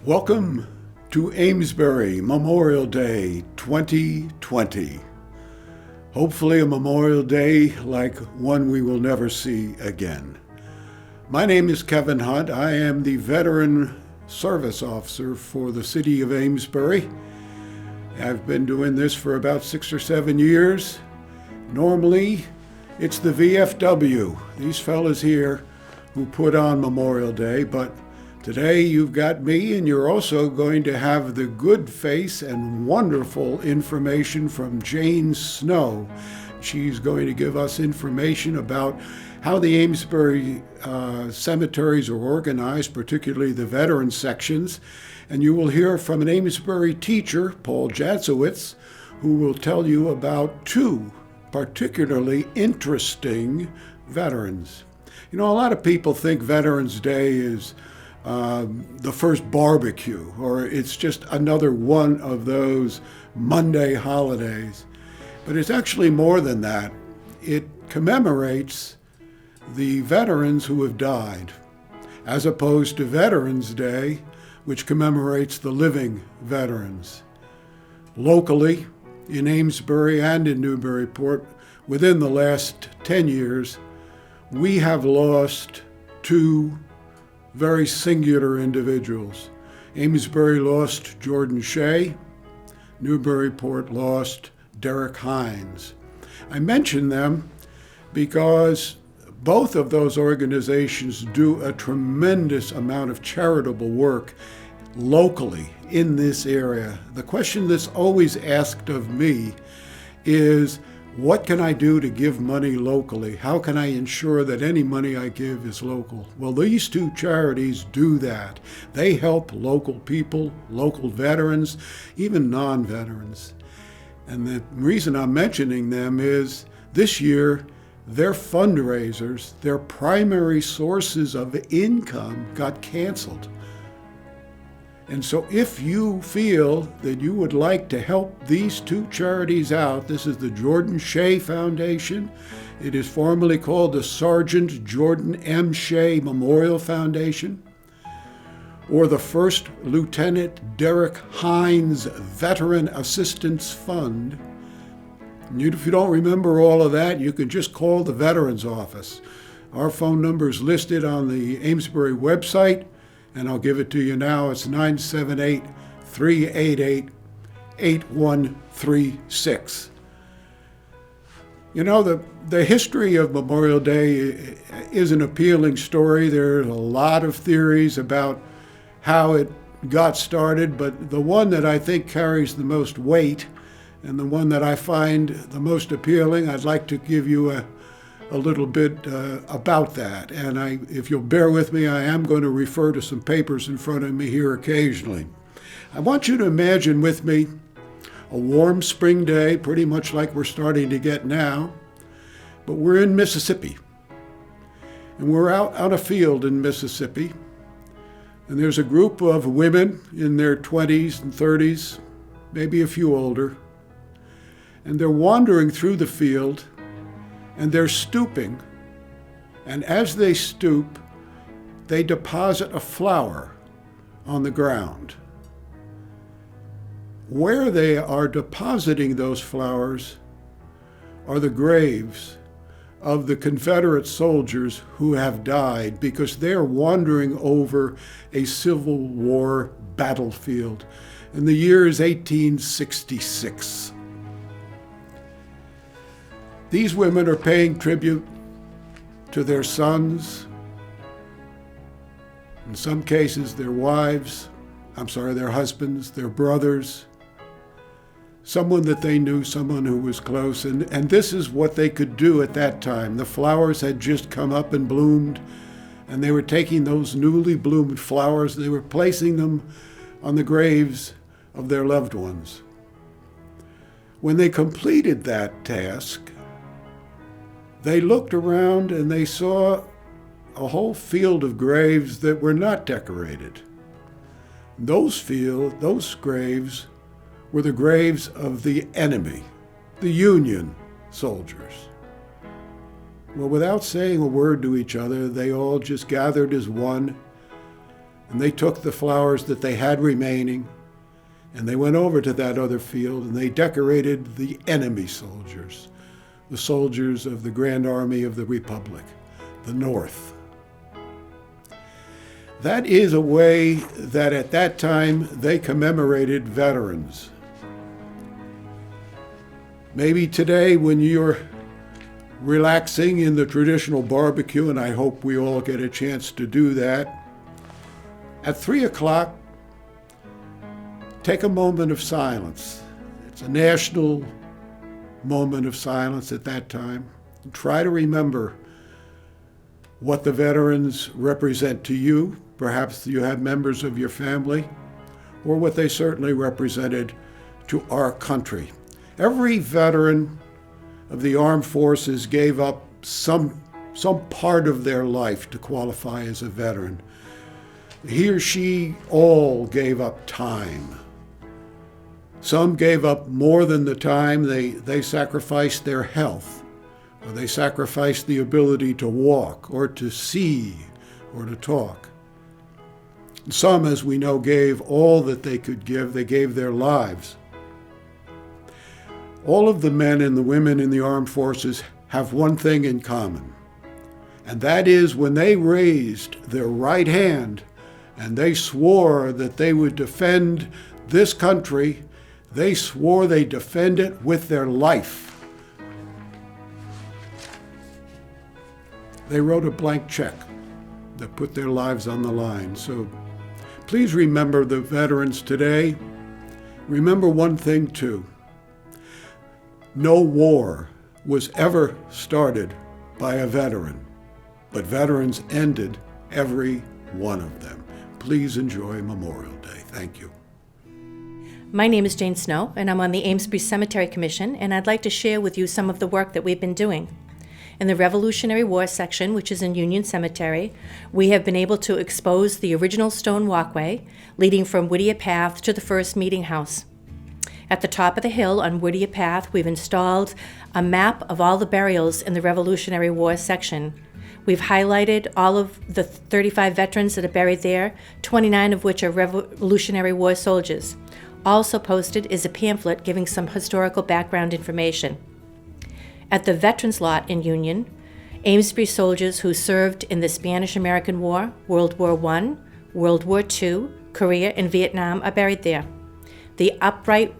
Welcome to Amesbury Memorial Day 2020. Hopefully a Memorial Day like one we will never see again. My name is Kevin Hunt. I am the Veteran Service Officer for the City of Amesbury. I've been doing this for about 6 or 7 years. Normally, it's the VFW, these fellas here, who put on Memorial Day, but today you've got me, and you're also going to have the good face and wonderful information from Jane Snow. She's going to give us information about how the Amesbury cemeteries are organized, particularly the veteran sections. And you will hear from an Amesbury teacher, Paul Jancewicz, who will tell you about two particularly interesting veterans. You know, a lot of people think Veterans Day is the first barbecue, or it's just another one of those Monday holidays. But it's actually more than that. It commemorates the veterans who have died, as opposed to Veterans Day, which commemorates the living veterans. Locally, in Amesbury and in Newburyport, within the last 10 years, we have lost two very singular individuals. Amesbury lost Jordan Shea. Newburyport lost Derek Hines. I mention them because both of those organizations do a tremendous amount of charitable work locally in this area. The question that's always asked of me is, what can I do to give money locally? How can I ensure that any money I give is local? Well, these two charities do that. They help local people, local veterans, even non-veterans. And the reason I'm mentioning them is this year, their fundraisers, their primary sources of income got canceled. And so if you feel that you would like to help these two charities out, this is the Jordan Shea Foundation. It is formerly called the Sergeant Jordan M. Shea Memorial Foundation, or the First Lieutenant Derek Hines Veteran Assistance Fund. And if you don't remember all of that, you can just call the Veterans Office. Our phone number is listed on the Amesbury website, and I'll give it to you now. It's 978-388-8136. You know, the history of Memorial Day is an appealing story. There's a lot of theories about how it got started, but the one that I think carries the most weight and the one that I find the most appealing, I'd like to give you a little bit about that. And if you'll bear with me, I am going to refer to some papers in front of me here occasionally. I want you to imagine with me a warm spring day, pretty much like we're starting to get now, but we're in Mississippi. And we're out on a field in Mississippi, and there's a group of women in their 20s and 30s, maybe a few older, and they're wandering through the field, and they're stooping, and as they stoop, they deposit a flower on the ground. Where they are depositing those flowers are the graves of the Confederate soldiers who have died because they're wandering over a Civil War battlefield. And the year is 1866. These women are paying tribute to their sons, in some cases their their husbands, their brothers, someone that they knew, someone who was close. And this is what they could do at that time. The flowers had just come up and bloomed, and they were taking those newly bloomed flowers, they were placing them on the graves of their loved ones. When they completed that task, they looked around and they saw a whole field of graves that were not decorated. Those graves were the graves of the enemy, the Union soldiers. Well, without saying a word to each other, they all just gathered as one And they took the flowers that they had remaining, and they went over to that other field, and they decorated the enemy soldiers, the soldiers of the Grand Army of the Republic, the North. That is a way that at that time they commemorated veterans. Maybe today when you're relaxing in the traditional barbecue, and I hope we all get a chance to do that, at 3 o'clock, take a moment of silence. It's a national moment of silence at that time. Try to remember what the veterans represent to you. Perhaps you have members of your family, or what they certainly represented to our country. Every veteran of the armed forces gave up some part of their life to qualify as a veteran. He or she all gave up time. Some gave up more than the time. They sacrificed their health, or they sacrificed the ability to walk or to see or to talk. Some, as we know, gave all that they could give. They gave their lives. All of the men and the women in the armed forces have one thing in common, and that is when they raised their right hand and they swore that they would defend this country, they swore they'd defend it with their life. They wrote a blank check that put their lives on the line. So please remember the veterans today. Remember one thing too. No war was ever started by a veteran, but veterans ended every one of them. Please enjoy Memorial Day. Thank you. My name is Jane Snow, and I'm on the Amesbury Cemetery Commission, and I'd like to share with you some of the work that we've been doing. In the Revolutionary War section, which is in Union Cemetery, we have been able to expose the original stone walkway leading from Whittier Path to the first meeting house. At the top of the hill on Whittier Path, we've installed a map of all the burials in the Revolutionary War section. We've highlighted all of the 35 veterans that are buried there, 29 of which are Revolutionary War soldiers. Also posted is a pamphlet giving some historical background information. At the Veterans Lot in Union, Amesbury soldiers who served in the Spanish-American War, World War I, World War II, Korea, and Vietnam are buried there. The upright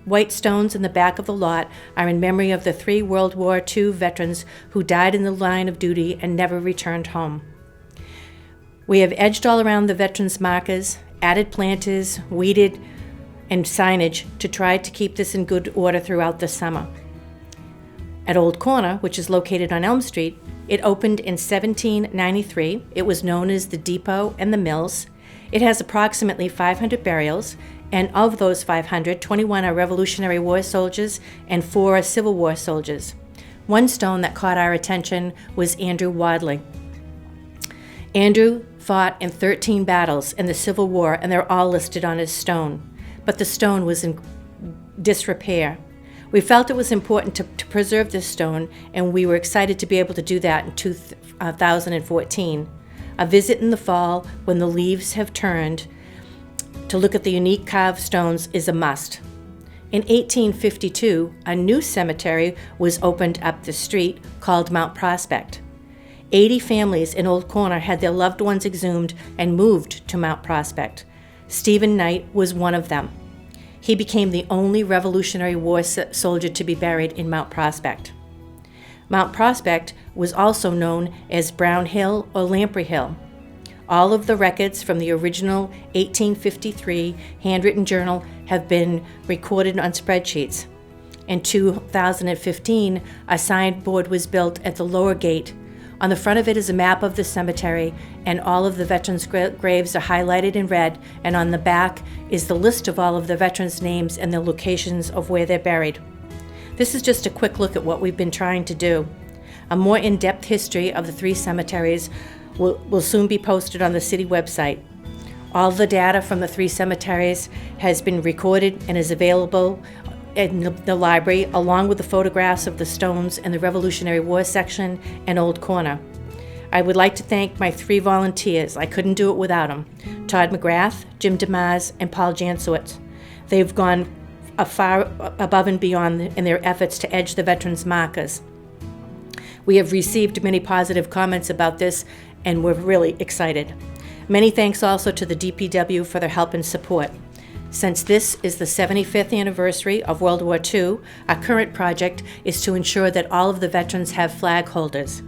white stones in the back of the lot are in memory of the 3 World War II veterans who died in the line of duty and never returned home. We have edged all around the veterans' markers, added planters, weeded, and signage to try to keep this in good order throughout the summer. At Old Corner, which is located on Elm Street, it opened in 1793. It was known as the Depot and the Mills. It has approximately 500 burials, and of those 500, 21 are Revolutionary War soldiers and 4 are Civil War soldiers. One stone that caught our attention was Andrew Wadley. Andrew fought in 13 battles in the Civil War, and they're all listed on his stone, but the stone was in disrepair. We felt it was important to preserve this stone, and we were excited to be able to do that in 2014. A visit in the fall when the leaves have turned to look at the unique carved stones is a must. In 1852, a new cemetery was opened up the street called Mount Prospect. 80 families in Old Corner had their loved ones exhumed and moved to Mount Prospect. Stephen Knight was one of them. He became the only Revolutionary War soldier to be buried in Mount Prospect. Mount Prospect was also known as Brown Hill or Lamprey Hill. All of the records from the original 1853 handwritten journal have been recorded on spreadsheets. In 2015, a signboard was built at the lower gate. On the front of it is a map of the cemetery, and all of the veterans' graves are highlighted in red, and on the back is the list of all of the veterans' names and the locations of where they're buried. This is just a quick look at what we've been trying to do. A more in-depth history of the 3 cemeteries will soon be posted on the city website. All the data from the 3 cemeteries has been recorded and is available in the library, along with the photographs of the stones in the Revolutionary War section and Old Corner. I would like to thank my 3 volunteers. I couldn't do it without them. Todd McGrath, Jim DeMaz, and Paul Jancewicz. They've gone far above and beyond in their efforts to edge the veterans' markers. We have received many positive comments about this, and we're really excited. Many thanks also to the DPW for their help and support. Since this is the 75th anniversary of World War II, our current project is to ensure that all of the veterans have flag holders.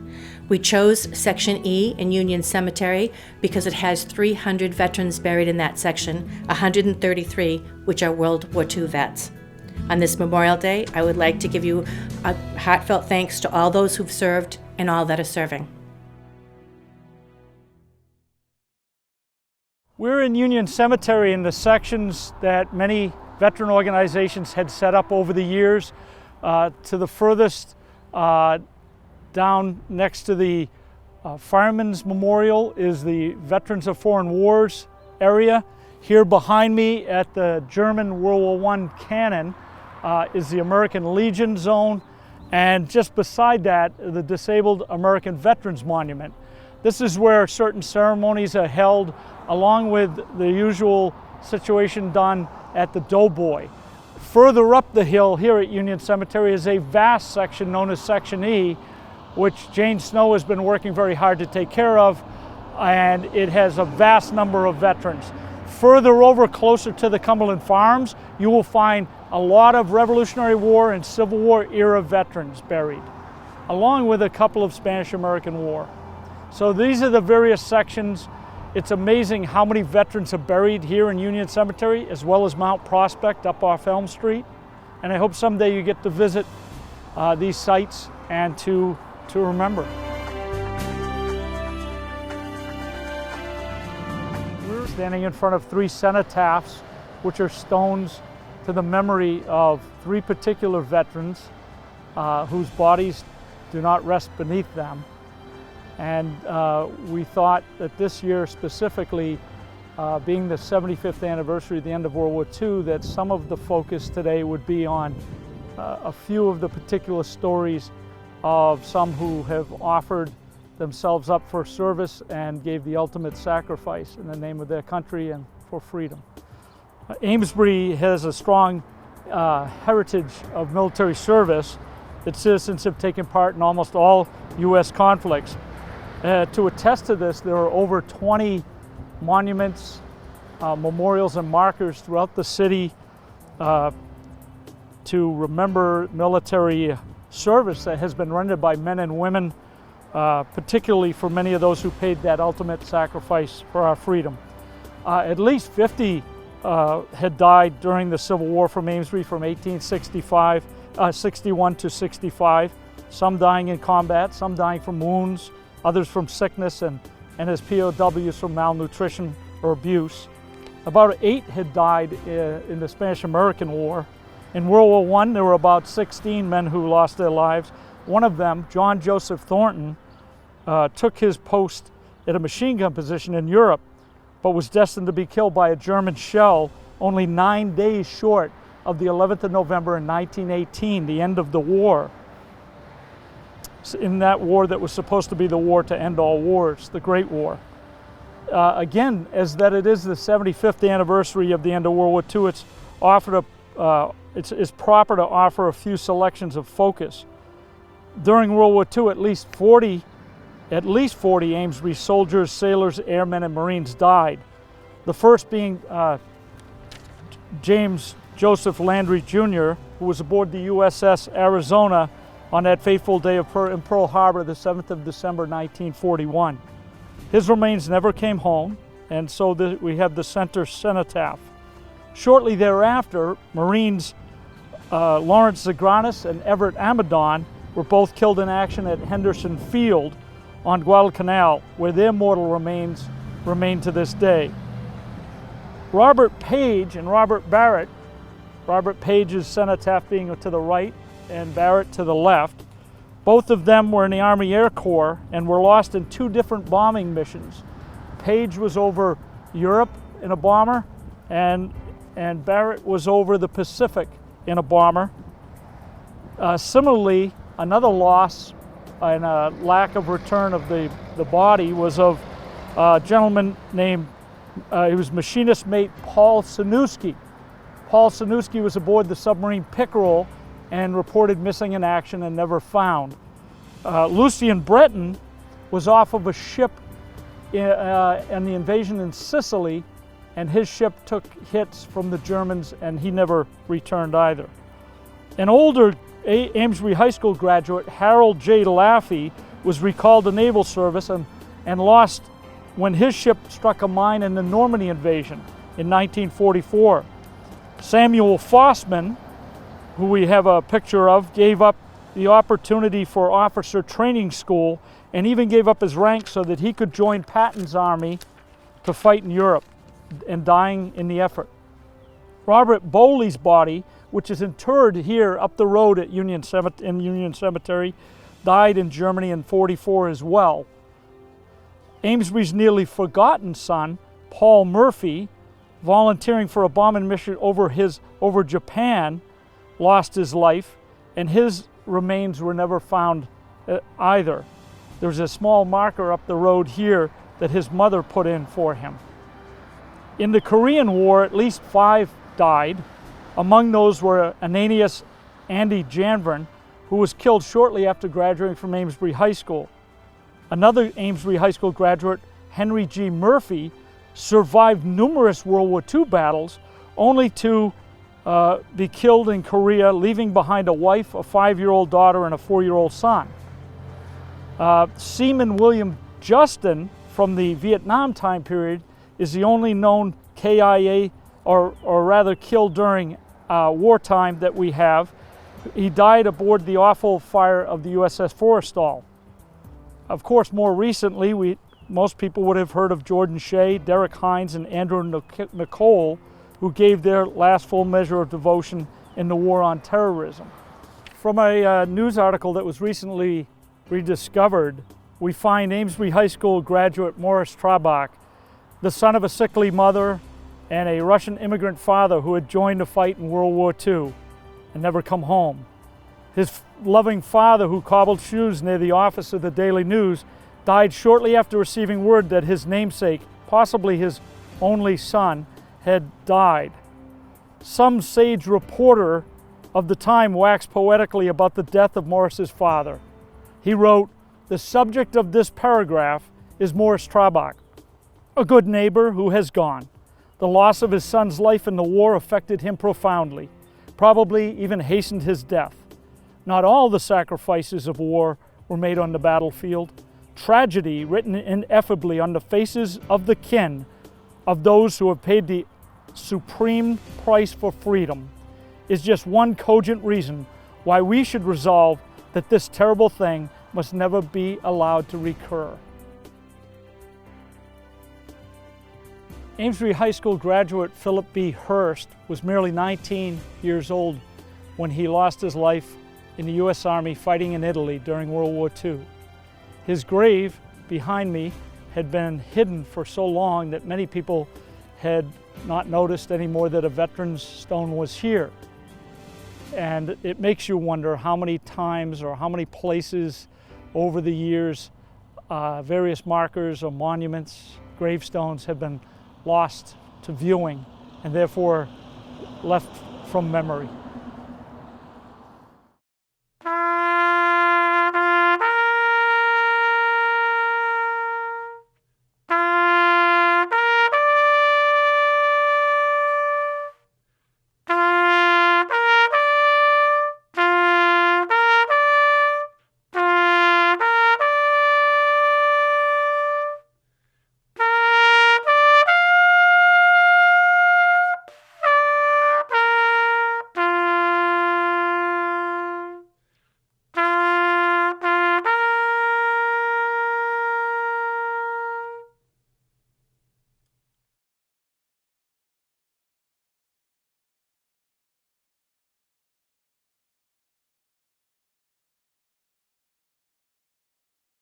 We chose Section E in Union Cemetery because it has 300 veterans buried in that section, 133 which are World War II vets. On this Memorial Day, I would like to give you a heartfelt thanks to all those who've served and all that are serving. We're in Union Cemetery in the sections that many veteran organizations had set up over the years. To the furthest down next to the Firemen's Memorial is the Veterans of Foreign Wars area. Here behind me at the German World War I cannon is the American Legion zone, and just beside that, the Disabled American Veterans Monument. This is where certain ceremonies are held, along with the usual situation done at the Doughboy. Further up the hill here at Union Cemetery is a vast section known as Section E, which Jane Snow has been working very hard to take care of, and it has a vast number of veterans. Further over, closer to the Cumberland Farms, you will find a lot of Revolutionary War and Civil War era veterans buried, along with a couple of Spanish-American War. So these are the various sections. It's amazing how many veterans are buried here in Union Cemetery, as well as Mount Prospect up off Elm Street. And I hope someday you get to visit these sites and to remember. We're standing in front of 3 cenotaphs, which are stones to the memory of 3 particular veterans whose bodies do not rest beneath them. And we thought that this year specifically, being the 75th anniversary of the end of World War II, that some of the focus today would be on a few of the particular stories of some who have offered themselves up for service and gave the ultimate sacrifice in the name of their country and for freedom. Amesbury has a strong heritage of military service. Its citizens have taken part in almost all U.S. conflicts. To attest to this, there are over 20 monuments, memorials, and markers throughout the city to remember military service that has been rendered by men and women, particularly for many of those who paid that ultimate sacrifice for our freedom. At least 50 had died during the Civil War from Amesbury from 1861 to 65, some dying in combat, some dying from wounds, others from sickness, and as POWs from malnutrition or abuse. About 8 had died in the Spanish-American War. In World War I, there were about 16 men who lost their lives. One of them, John Joseph Thornton, took his post at a machine gun position in Europe, but was destined to be killed by a German shell only 9 days short of the 11th of November in 1918, the end of the war. In that war that was supposed to be the war to end all wars, the Great War. Again, as that it is the 75th anniversary of the end of World War II, it's proper to offer a few selections of focus. During World War II, at least 40 Amesbury soldiers, sailors, airmen, and Marines died. The first being James Joseph Landry Jr., who was aboard the USS Arizona on that fateful day in Pearl Harbor, the 7th of December, 1941. His remains never came home, and so we have the center cenotaph. Shortly thereafter, Marines Lawrence Zagranis and Everett Amadon were both killed in action at Henderson Field on Guadalcanal, where their mortal remains remain to this day. Robert Page and Robert Barrett, Robert Page's cenotaph being to the right and Barrett to the left, both of them were in the Army Air Corps and were lost in 2 different bombing missions. Page was over Europe in a bomber, and Barrett was over the Pacific in a bomber. Similarly, another loss and a lack of return of the body was of a gentleman named, he was machinist mate Paul Sanuski. Paul Sanuski was aboard the submarine Pickerel and reported missing in action and never found. Lucien Breton was off of a ship in the invasion in Sicily, and his ship took hits from the Germans and he never returned either. An older Amesbury High School graduate, Harold J. Laffey, was recalled to naval service and lost when his ship struck a mine in the Normandy invasion in 1944. Samuel Fossman, who we have a picture of, gave up the opportunity for officer training school and even gave up his rank so that he could join Patton's army to fight in Europe, and dying in the effort. Robert Bowley's body, which is interred here up the road at Union Cemetery, died in Germany in '44 as well. Amesbury's nearly forgotten son, Paul Murphy, volunteering for a bombing mission over Japan, lost his life, and his remains were never found either. There's a small marker up the road here that his mother put in for him. In the Korean War, at least 5 died. Among those were Ananias Andy Janvern, who was killed shortly after graduating from Amesbury High School. Another Amesbury High School graduate, Henry G. Murphy, survived numerous World War II battles, only to be killed in Korea, leaving behind a wife, a 5-year-old daughter, and a 4-year-old son. Seaman William Justin, from the Vietnam time period, is the only known KIA, or rather killed during wartime, that we have. He died aboard the awful fire of the USS Forrestal. Of course, more recently, most people would have heard of Jordan Shea, Derek Hines, and Andrew Nicole, who gave their last full measure of devotion in the war on terrorism. From a news article that was recently rediscovered, we find Amesbury High School graduate Morris Trabach, the son of a sickly mother and a Russian immigrant father who had joined the fight in World War II and never come home. His loving father, who cobbled shoes near the office of the Daily News, died shortly after receiving word that his namesake, possibly his only son, had died. Some sage reporter of the time waxed poetically about the death of Morris's father. He wrote, "The subject of this paragraph is Morris Trabach, a good neighbor who has gone. The loss of his son's life in the war affected him profoundly, probably even hastened his death. Not all the sacrifices of war were made on the battlefield. Tragedy written ineffably on the faces of the kin of those who have paid the supreme price for freedom is just one cogent reason why we should resolve that this terrible thing must never be allowed to recur." Amesbury High School graduate Philip B. Hurst was merely 19 years old when he lost his life in the U.S. Army fighting in Italy during World War II. His grave behind me had been hidden for so long that many people had not noticed anymore that a veteran's stone was here. And it makes you wonder how many times or how many places over the years various markers or monuments, gravestones have been lost to viewing and therefore left from memory.